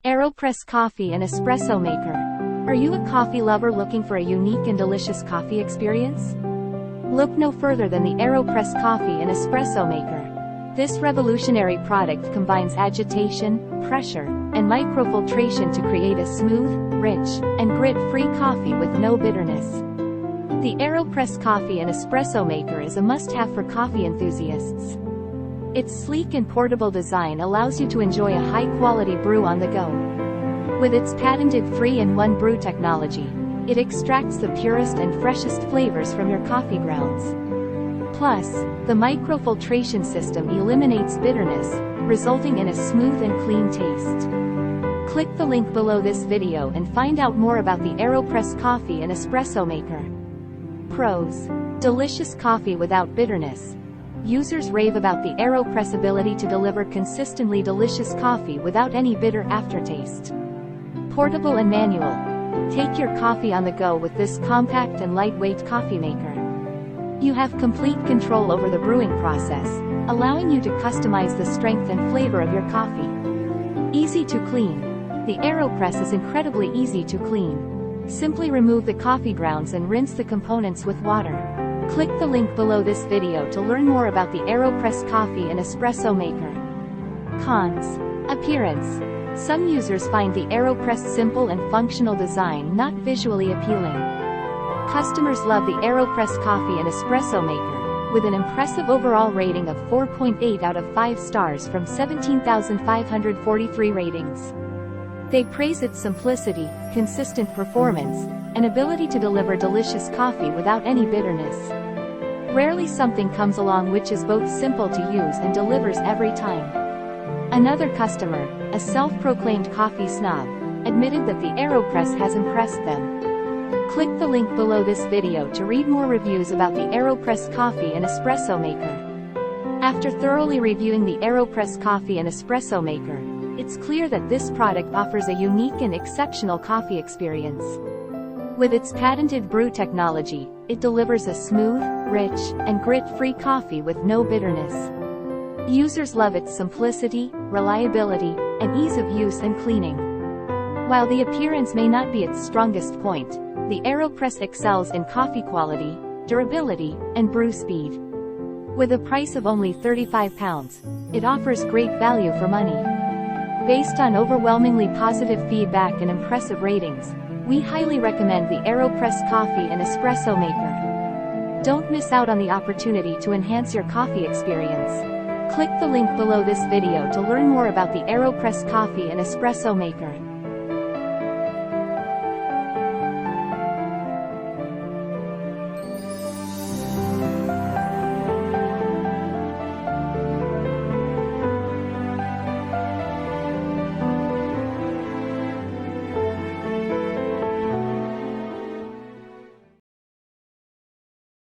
AeroPress coffee and espresso maker. Are you a coffee lover looking for a unique and delicious coffee experience? Look no further than the AeroPress coffee and espresso maker. This revolutionary product combines agitation, pressure, and micro-filtration to create a smooth, rich, and grit-free coffee with no bitterness. The AeroPress coffee and espresso maker is a must-have for coffee enthusiasts. Its sleek and portable design allows you to enjoy a high-quality brew on the go. With its patented 3-in-1 brew technology, it extracts the purest and freshest flavors from your coffee grounds. Plus, the micro-filtration system eliminates bitterness, resulting in a smooth and clean taste. Click the link below this video and find out more about the AeroPress coffee and espresso maker. Pros: delicious coffee without bitterness. Users rave about the AeroPress ability to deliver consistently delicious coffee without any bitter aftertaste. Portable and manual. Take your coffee on the go with this compact and lightweight coffee maker. You have complete control over the brewing process, allowing you to customize the strength and flavor of your coffee. Easy to clean. The AeroPress is incredibly easy to clean. Simply remove the coffee grounds and rinse the components with water. Click the link below this video to learn more about the AeroPress coffee and espresso maker. Cons. Appearance. Some users find the AeroPress simple and functional design not visually appealing. Customers love the AeroPress coffee and espresso maker, with an impressive overall rating of 4.8 out of 5 stars from 17,543 ratings. They praise its simplicity, consistent performance, and ability to deliver delicious coffee without any bitterness. Rarely something comes along which is both simple to use and delivers every time. Another customer, a self-proclaimed coffee snob, admitted that the AeroPress has impressed them. Click the link below this video to read more reviews about the AeroPress coffee and espresso maker. After thoroughly reviewing the AeroPress coffee and espresso maker, it's clear that this product offers a unique and exceptional coffee experience. With its patented brew technology, it delivers a smooth, rich, and grit-free coffee with no bitterness. Users love its simplicity, reliability, and ease of use and cleaning. While the appearance may not be its strongest point, the AeroPress excels in coffee quality, durability, and brew speed. With a price of only £35, it offers great value for money. Based on overwhelmingly positive feedback and impressive ratings, we highly recommend the AeroPress coffee and espresso maker. Don't miss out on the opportunity to enhance your coffee experience. Click the link below this video to learn more about the AeroPress coffee and espresso maker.